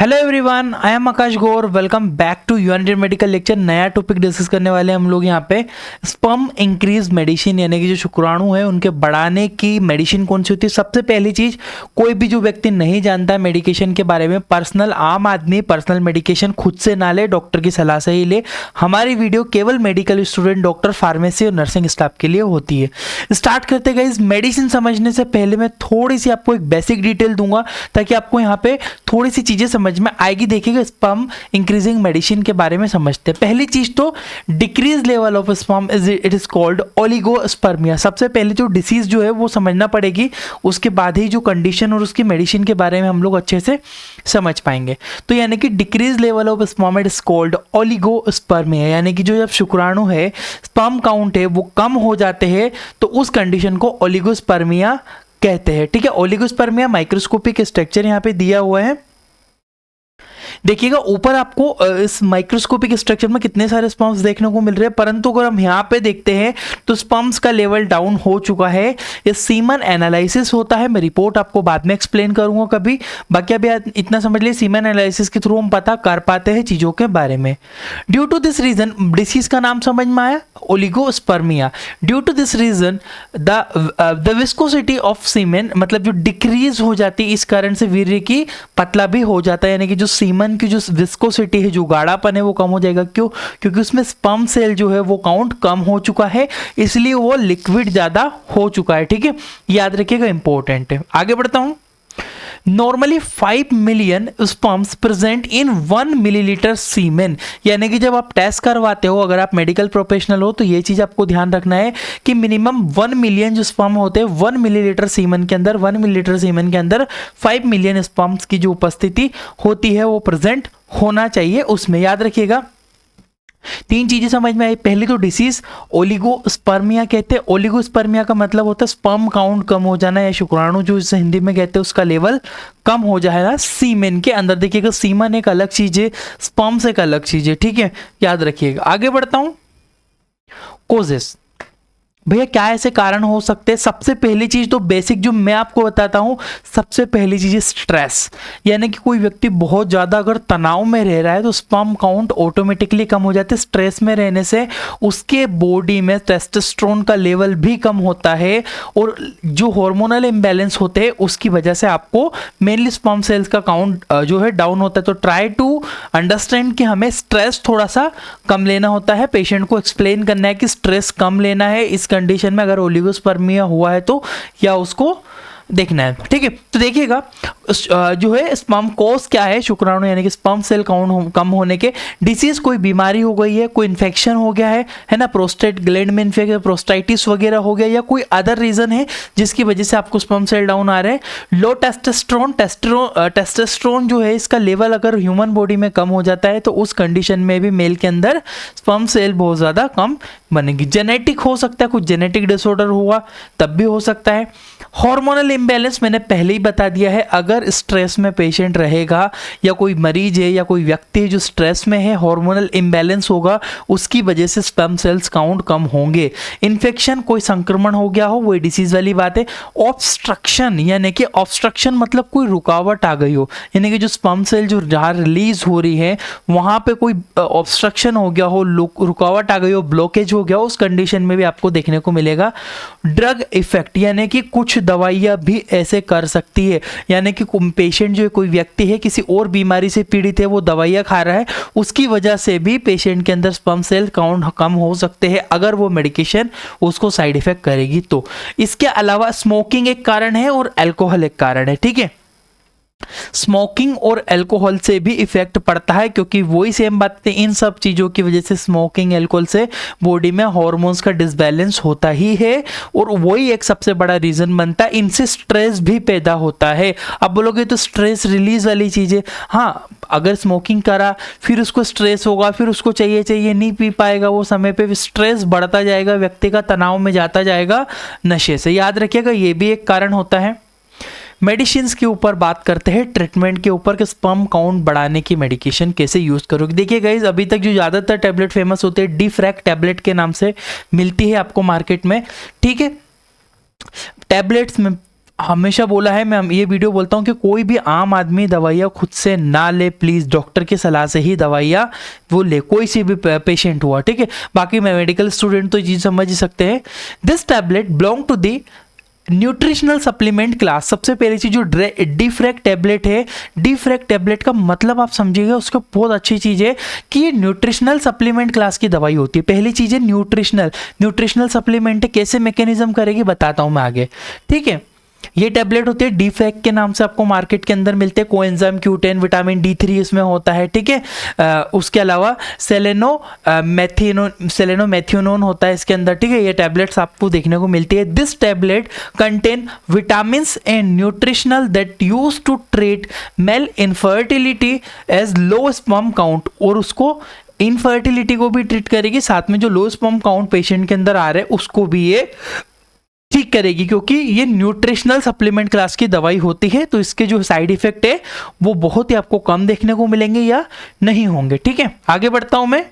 Hello everyone, I am Akash Gaur. Welcome back to united medical lecture. नया topic discuss करने वाले हैं हम लोग यहाँ पे। स्पर्म इंक्रीज मेडिसिन, यानी कि जो शुक्राणु है उनके बढ़ाने की मेडिसिन कौन सी होती है। सबसे पहली चीज, कोई भी जो व्यक्ति नहीं जानता मेडिकेशन के बारे में, पर्सनल आम आदमी पर्सनल मेडिकेशन खुद से ना ले, डॉक्टर की सलाह से ही ले। हमारी वीडियो केवल मेडिकल स्टूडेंट, डॉक्टर, फार्मेसी और नर्सिंग स्टाफ के लिए होती है। स्टार्ट करते गए, इस मेडिसिन समझने से पहले मैं थोड़ी सी आपको एक बेसिक डिटेल दूंगा ताकि आपको यहाँ पे थोड़ी सी चीजें समझ में आएगी। देखिएगा, स्पर्म इंक्रीजिंग मेडिसिन के बारे में समझते हैं। पहली चीज तो decrease level of sperm it is called oligospermia. सबसे पहले जो डिसीज जो है वो समझना पड़ेगी, उसके बाद ही जो कंडीशन और उसकी मेडिसिन के बारे में हम लोग अच्छे से समझ पाएंगे। तो यानी कि decrease level of sperm it is called oligospermia, यानी कि जो जब शुक्राणु है, स्पर्म काउंट है, वो कम हो जाते हैं, तो उस कंडीशन को ओलिगोस्पर्मिया कहते हैं। ठीक है, ओलिगोस्पर्मिया माइक्रोस्कोपिक स्ट्रक्चर यहाँ पे दिया हुआ है। देखिएगा ऊपर आपको इस माइक्रोस्कोपिक स्ट्रक्चर में कितने सारे स्पर्म्स देखने को मिल रहे हैं, परंतु अगर हम यहाँ पे देखते हैं तो स्पर्म्स का लेवल डाउन हो चुका है। ये सीमन एनालिसिस होता है, मैं रिपोर्ट आपको बाद में एक्सप्लेन करूंगा कभी। बाकी अभी इतना समझ लिए, सीमन एनालिसिस के थ्रू हम पता कर पाते हैं चीजों के बारे में। Due to this reason, disease का नाम समझ में आया, oligospermia. Due to this reason the viscosity of semen, मतलब जो डिक्रीज हो जाती है, इस कारण से वीर्य की पतला भी हो जाता है, यानी कि जो सीमन की जो विस्कोसिटी है, जो गाढ़ापन है, वो कम हो जाएगा। क्यों? क्योंकि उसमें स्पर्म सेल जो है वो काउंट कम हो चुका है, इसलिए वो लिक्विड ज्यादा हो चुका है। ठीक है, याद रखिएगा, इंपॉर्टेंट है। आगे बढ़ता हूं। Normally 5 million sperms present in 1 millilitre semen, यानी कि जब आप टेस्ट करवाते हो, अगर आप मेडिकल प्रोफेशनल हो तो ये चीज आपको ध्यान रखना है कि मिनिमम 1 मिलियन जो स्पर्म होते हैं 1 मिलीलीटर सीमेन के अंदर, 1 मिलीलीटर सीमेन के अंदर 5 मिलियन स्पर्म्स की जो उपस्थिति होती है वो प्रेजेंट होना चाहिए उसमें। याद रखिएगा, तीन चीजें समझ में आई। पहली तो डिसीज ओलिगोस्पर्मिया कहते हैं। ओलिगोस्पर्मिया का मतलब होता है स्पर्म काउंट कम हो जाना, या शुक्राणु जो इसे हिंदी में कहते हैं उसका लेवल कम हो जाएगा सीमेन के अंदर। देखिएगा, सीमन एक अलग चीज है, स्पर्म एक अलग चीज है। ठीक है, याद रखिएगा। आगे बढ़ता हूं। कोजेस, भैया क्या ऐसे कारण हो सकते हैं। सबसे पहली चीज तो बेसिक जो मैं आपको बताता हूं, सबसे पहली चीज है स्ट्रेस, यानी कि कोई व्यक्ति बहुत ज्यादा अगर तनाव में रह रहा है तो स्पर्म काउंट ऑटोमेटिकली कम हो जाते हैं। स्ट्रेस में रहने से उसके बॉडी में टेस्टोस्टेरोन का लेवल भी कम होता है, और जो हार्मोनल इम्बैलेंस होते हैं उसकी वजह से आपको मेनली स्पर्म सेल्स का काउंट जो है डाउन होता है। तो ट्राई टू अंडरस्टैंड कि हमें स्ट्रेस थोड़ा सा कम लेना होता है। पेशेंट को एक्सप्लेन करना है कि स्ट्रेस कम लेना है इस कंडीशन में, अगर ओलिगोस्पर्मिया हुआ है तो, या उसको देखना है। ठीक है, तो देखिएगा जो है स्पर्म कोज क्या है, शुक्राणु यानी कि स्पर्म सेल काउंट कम होने के। डिसीज, कोई बीमारी हो गई है, कोई इन्फेक्शन हो गया है ना, प्रोस्टेट ग्लैंड में इन्फेक्शन, प्रोस्टाइटिस वगैरह हो गया, या कोई अदर रीजन है जिसकी वजह से आपको स्पर्म सेल डाउन आ रहे हैं। लो टेस्टोस्टेरोन, टेस्टोस्टेरोन जो है इसका लेवल अगर ह्यूमन बॉडी में कम हो जाता है तो उस कंडीशन में भी मेल के अंदर स्पर्म सेल बहुत ज्यादा कम बनेगी। जेनेटिक हो सकता है, कुछ जेनेटिक डिसऑर्डर हुआ तब भी हो सकता है। हार्मोनल इम्बैलेंस मैंने पहले ही बता दिया है, अगर स्ट्रेस में पेशेंट रहेगा, या कोई मरीज है या कोई व्यक्ति है जो स्ट्रेस में है, हार्मोनल इम्बैलेंस होगा, उसकी वजह से स्पर्म सेल्स काउंट कम होंगे। इन्फेक्शन, कोई संक्रमण हो गया हो, वो डिसीज वाली बात है। ऑब्स्ट्रक्शन, यानी कि ऑब्स्ट्रक्शन मतलब कोई रुकावट आ गई हो, यानी कि जो स्पर्म सेल जो जहाँ रिलीज हो रही है वहाँ पे कोई ऑब्स्ट्रक्शन हो गया हो, रुकावट आ गई हो, ब्लॉकेज हो गया हो, उस कंडीशन में भी आपको देखने को मिलेगा। ड्रग इफेक्ट, यानी कि कुछ दवाइयाँ भी ऐसे कर सकती है, यानी कि पेशेंट जो कोई व्यक्ति है किसी और बीमारी से पीड़ित है, वो दवाइयाँ खा रहा है, उसकी वजह से भी पेशेंट के अंदर स्पर्म सेल काउंट कम हो सकते हैं अगर वो मेडिकेशन उसको साइड इफेक्ट करेगी तो। इसके अलावा स्मोकिंग एक कारण है और अल्कोहल एक कारण है। ठीक है, स्मोकिंग और अल्कोहल से भी इफेक्ट पड़ता है, क्योंकि वही सेम बात है, इन सब चीजों की वजह से स्मोकिंग, अल्कोहल से बॉडी में हार्मोन्स का डिसबैलेंस होता ही है, और वही एक सबसे बड़ा रीजन बनता है। इनसे स्ट्रेस भी पैदा होता है। अब बोलोगे तो स्ट्रेस रिलीज वाली चीजें, हाँ, अगर स्मोकिंग करा फिर उसको स्ट्रेस होगा, फिर उसको चाहिए नहीं पी पाएगा वो समय पे, स्ट्रेस बढ़ता जाएगा, व्यक्ति का तनाव में जाता जाएगा नशे से। याद रखिएगा, ये भी एक कारण होता है। मेडिसिन के ऊपर बात करते हैं, ट्रीटमेंट के ऊपर कि स्पर्म काउंट बढ़ाने की मेडिकेशन कैसे यूज करोगे। देखिए गाइस, अभी तक जो ज़्यादातर टैबलेट फेमस होते हैं डिफ्रैक टैबलेट के नाम से मिलती है आपको मार्केट में। ठीक है, टैबलेट्स में हमेशा बोला है, मैं ये वीडियो बोलता हूँ कि कोई भी आम आदमी दवाइयाँ खुद से ना ले प्लीज़, डॉक्टर की सलाह से ही दवाइयाँ वो ले, कोई सी भी पेशेंट हुआ, ठीक है। बाकी मैं मेडिकल स्टूडेंट तो ये चीज़ समझ ही सकते हैं। This tablet belong to the nutritional supplement class. सबसे पहली चीज जो डिफ्रैक टैबलेट है, डिफ्रैक टैबलेट का मतलब आप समझिएगा, उसका बहुत अच्छी चीज है कि ये न्यूट्रिशनल सप्लीमेंट क्लास की दवाई होती है। पहली चीज है न्यूट्रिशनल सप्लीमेंट कैसे मैकेनिज्म करेगी बताता हूं मैं आगे, ठीक है। ये टैबलेट होते हैं डिफेक्ट के नाम से आपको मार्केट के अंदर मिलते हैं। कोएंजाइम Q10 विटामिन D3 इसमें होता है, ठीक है। उसके अलावा सेलेनोमेथिओनोन होता है इसके अंदर, ठीक है। ये टैबलेट्स आपको देखने को मिलती है। This tablet contain vitamin and nutritional that use to treat male infertility as low sperm count, और उसको इनफर्टिलिटी को भी ट्रीट करेगी, साथ में जो लो स्पर्म काउंट पेशेंट के अंदर आ रहे हैं उसको भी ये ठीक करेगी, क्योंकि ये न्यूट्रिशनल सप्लीमेंट क्लास की दवाई होती है। तो इसके जो साइड इफेक्ट है वो बहुत ही आपको कम देखने को मिलेंगे या नहीं होंगे, ठीक है। आगे बढ़ता हूं मैं।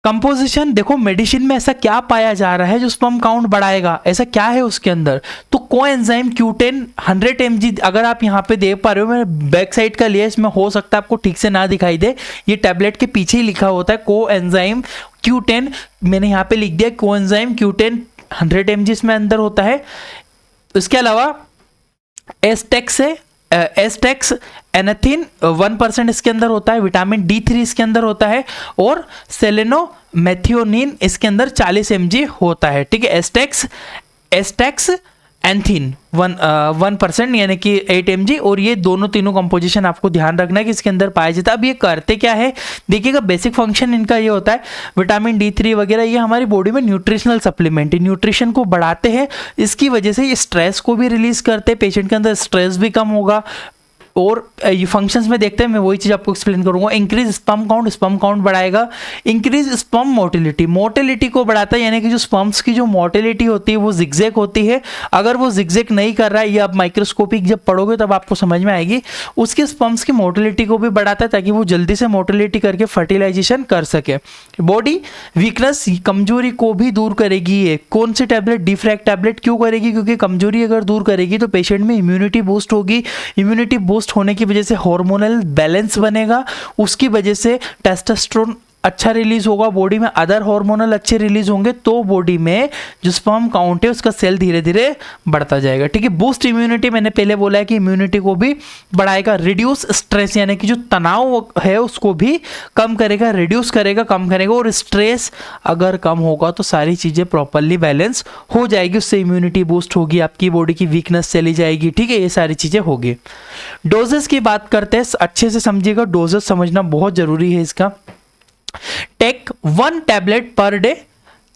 कंपोजिशन देखो, मेडिसिन में ऐसा क्या पाया जा रहा है जो स्पर्म काउंट बढ़ाएगा, ऐसा क्या है उसके अंदर। तो कोएंजाइम Q10 100 mg, अगर आप यहाँ पे देख पा रहे हो, मैंने बैक साइड का लिया, इसमें हो सकता है आपको ठीक से ना दिखाई दे, ये टैबलेट के पीछे ही लिखा होता है कोएंजाइम Q10, मैंने यहाँ पे लिख दिया कोएंजाइम Q10 100 mg इसमें अंदर होता है। इसके अलावा एस्टेक्स एनाथिन 1% इसके अंदर होता है, विटामिन D3 इसके अंदर होता है, और सेलेनोमेथिओनिन इसके अंदर 40 mg होता है, ठीक है। एस्टेक्स एंथिन 1% यानी कि 8 mg, और ये तीनों कंपोजिशन आपको ध्यान रखना है कि इसके अंदर पाया जाता है। अब ये करते क्या है देखिएगा, बेसिक फंक्शन इनका ये होता है, विटामिन D3 वगैरह ये हमारी बॉडी में न्यूट्रिशनल सप्लीमेंट, न्यूट्रिशन को बढ़ाते हैं। इसकी वजह से ये स्ट्रेस को भी रिलीज करते हैं, पेशेंट के अंदर स्ट्रेस भी कम होगा। और ये फंक्शंस में देखते हैं, मैं वही चीज़ आपको एक्सप्लेन करूंगा। इंक्रीज स्पर्म काउंट बढ़ाएगा। इंक्रीज स्पर्म मोटिलिटी को बढ़ाता है, यानी कि जो स्पर्म्स की जो मोटिलिटी होती है वो जिगजैग होती है। अगर वो जिगजैग नहीं कर रहा है, ये आप माइक्रोस्कोपिक जब पढ़ोगे तब आपको समझ में आएगी, उसके स्पर्म्स की मोटिलिटी को भी बढ़ाता है ताकि वो जल्दी से मोटिलिटी करके फर्टिलाइजेशन कर सके। बॉडी वीकनेस, कमजोरी को भी दूर करेगी। ये कौन सी टैबलेट, डिफ्रैक टैबलेट क्यों करेगी, क्योंकि कमजोरी अगर दूर करेगी तो पेशेंट में इम्यूनिटी बूस्ट होगी। इम्यूनिटी बूस्ट होने की वजह से हार्मोनल बैलेंस बनेगा, उसकी वजह से टेस्टोस्टेरोन अच्छा रिलीज होगा बॉडी में, अदर हार्मोनल अच्छे रिलीज होंगे, तो बॉडी में जो स्पर्म काउंट है उसका सेल धीरे धीरे बढ़ता जाएगा, ठीक है। बूस्ट इम्यूनिटी, मैंने पहले बोला है कि इम्यूनिटी को भी बढ़ाएगा। रिड्यूस स्ट्रेस, यानी कि जो तनाव है उसको भी कम करेगा, रिड्यूस करेगा, कम करेगा। और स्ट्रेस अगर कम होगा तो सारी चीज़ें प्रॉपरली बैलेंस हो जाएगी, उससे इम्यूनिटी बूस्ट होगी, आपकी बॉडी की वीकनेस चली जाएगी, ठीक है। ये सारी चीज़ें होगी। डोजेस की बात करते हैं, अच्छे से समझिएगा, डोजेस समझना बहुत जरूरी है इसका। Take 1 tablet per day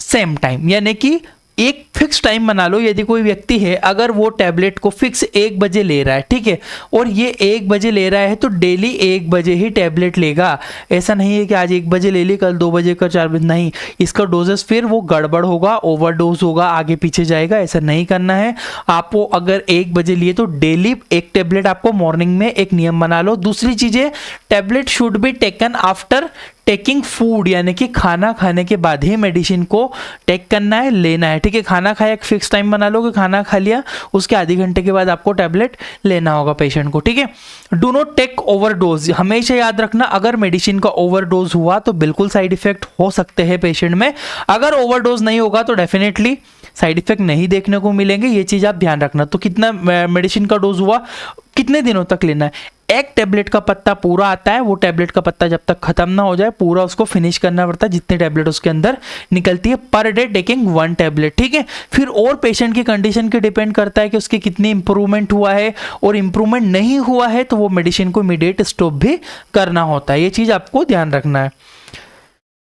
same time, यानी कि एक फिक्स टाइम बना लो। यदि कोई व्यक्ति है अगर वो टैबलेट को फिक्स 1 बजे ले रहा है, ठीक है, और ये 1 बजे ले रहा है तो डेली 1 बजे ही टैबलेट लेगा। ऐसा नहीं है कि आज 1 बजे ले ली, कल 2 बजे, कल 4 बजे, नहीं। इसका डोजेस फिर वो गड़बड़ होगा, ओवरडोज होगा, आगे पीछे जाएगा। ऐसा नहीं करना है आपको। अगर 1 बजे लिए तो डेली 1 टैबलेट आपको मॉर्निंग में एक नियम बना लो। दूसरी चीज़ें, tablet should be taken after taking food, यानी कि खाना खाने के बाद ही मेडिसिन को टेक करना है, लेना है, ठीक है। खाना खाया, एक फिक्स टाइम बना लो कि खाना खा लिया, उसके आधे घंटे के बाद आपको टैबलेट लेना होगा पेशेंट को, ठीक है। डू नॉट टेक ओवरडोज, हमेशा याद रखना, अगर मेडिसिन का ओवरडोज हुआ तो बिल्कुल साइड इफेक्ट हो सकते हैं पेशेंट में। अगर ओवरडोज नहीं होगा तो डेफिनेटली साइड इफेक्ट नहीं देखने को मिलेंगे, ये चीज़ आप ध्यान रखना। तो कितना मेडिसिन का डोज हुआ, कितने दिनों तक लेना है। एक टैबलेट का पत्ता पूरा आता है, वो टैबलेट का पत्ता जब तक खत्म ना हो जाए पूरा उसको फिनिश करना पड़ता है, जितने टैबलेट उसके अंदर निकलती है। पर डे टेकिंग 1 टैबलेट, ठीक है। फिर और पेशेंट की कंडीशन के डिपेंड करता है कि उसकी कितनी इंप्रूवमेंट हुआ है, और इंप्रूवमेंट नहीं हुआ है तो वो मेडिसिन को इमीडिएट स्टॉप भी करना होता है। ये चीज़ आपको ध्यान रखना है।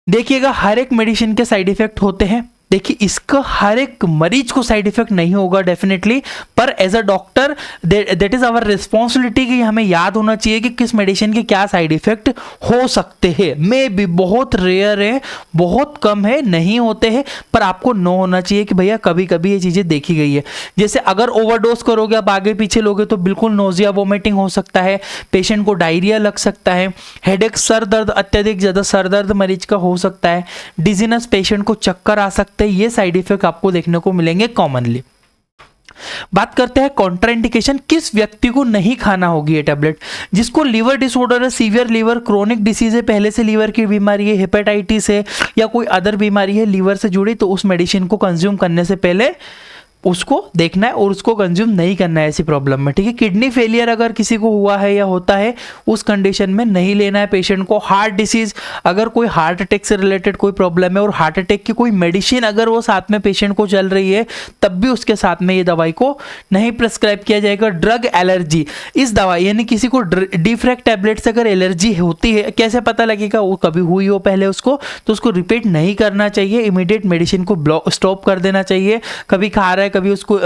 देखिएगा, हर एक मेडिसिन के साइड इफेक्ट होते हैं। देखिए, इसका हर एक मरीज को साइड इफेक्ट नहीं होगा डेफिनेटली, पर as a doctor that is our responsibility कि हमें याद होना चाहिए कि किस मेडिसिन के क्या साइड इफेक्ट हो सकते हैं। मे भी बहुत रेयर है, बहुत कम है, नहीं होते हैं, पर आपको नो होना चाहिए कि भैया कभी कभी ये चीज़ें देखी गई है। जैसे अगर ओवरडोज करोगे, आप आगे पीछे लोगे तो बिल्कुल नोजिया, वोमिटिंग हो सकता है, पेशेंट को डायरिया लग सकता है, हेडेक, सर दर्द, अत्यधिक ज़्यादा सर दर्द मरीज का हो सकता है, डिजीनेस, पेशेंट को चक्कर आ सकता है। ये साइड इफेक्ट आपको देखने को मिलेंगे कॉमनली। बात करते हैं कॉन्ट्राइंडिकेशन, किस व्यक्ति को नहीं खाना होगी ये टैबलेट? जिसको लीवर डिसऑर्डर है, सीवियर लीवर, क्रोनिक डिसीज है, पहले से लीवर की बीमारी है, हेपेटाइटिस है या कोई अदर बीमारी है लीवर से जुड़ी, तो उस मेडिसिन को कंज्यूम करने से पहले उसको देखना है और उसको कंज्यूम नहीं करना है ऐसी प्रॉब्लम में, ठीक है। किडनी फेलियर अगर किसी को हुआ है या होता है, उस कंडीशन में नहीं लेना है पेशेंट को। हार्ट डिसीज, अगर कोई हार्ट अटैक से रिलेटेड कोई प्रॉब्लम है और हार्ट अटैक की कोई मेडिसिन अगर वो साथ में पेशेंट को चल रही है, तब भी उसके साथ में ये दवाई को नहीं प्रिस्क्राइब किया जाएगा। ड्रग एलर्जी, इस दवाई यानी किसी को डिफ्रैक टैबलेट से अगर एलर्जी होती है, कैसे पता लगेगा? वो कभी हुई हो पहले उसको, तो उसको रिपीट नहीं करना चाहिए, इमीडिएट मेडिसिन को स्टॉप कर देना चाहिए। कभी खा रहा है, कभी उसको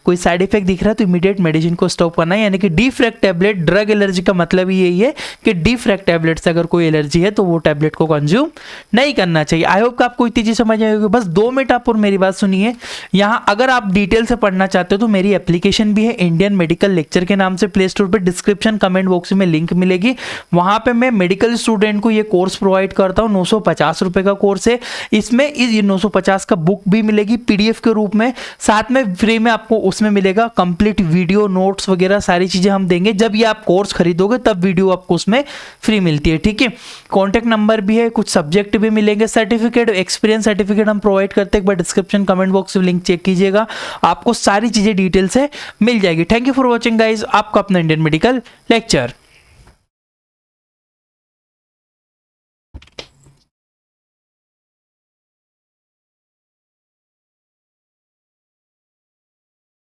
कोई साइड इफेक्ट दिख रहा है, तो इमीडिएट मेडिसिन को स्टॉप करना है। यानी कि डिफ्रैक टैबलेट, ड्रग एलर्जी का मतलब ही यही है कि डिफ्रैक टैबलेट से अगर कोई एलर्जी है तो वो टैबलेट को कंज्यूम नहीं करना चाहिए। आई होप कि आपको इतनी चीज समझ आएगी। बस 2 मिनट आप और मेरी बात सुनिए। यहाँ अगर आप डिटेल से पढ़ना चाहते हो तो मेरी एप्लीकेशन भी है इंडियन मेडिकल लेक्चर के नाम से, प्ले स्टोर पर डिस्क्रिप्शन कमेंट बॉक्स में लिंक मिलेगी। वहां पे मैं मेडिकल स्टूडेंट को ये कोर्स प्रोवाइड करता हूँ। 950 रुपए का कोर्स है। इसमें 950 का बुक भी मिलेगी पीडीएफ के रूप में, साथ में फ्री में आपको उसमें मिलेगा कंप्लीट वीडियो, नोट्स वगैरह सारी चीजें हम देंगे। जब ये आप कोर्स खरीदोगे तब वीडियो आपको उसमें फ्री मिलती है, ठीक है। कॉन्टैक्ट नंबर भी है, कुछ सब्जेक्ट भी मिलेंगे, सर्टिफिकेट, एक्सपीरियंस सर्टिफिकेट हम प्रोवाइड करते हैं। एक बार डिस्क्रिप्शन कमेंट बॉक्स में लिंक चेक कीजिएगा, आपको सारी चीजें डिटेल से मिल जाएगी। Thank you for watching guys, आपका अपना इंडियन मेडिकल लेक्चर।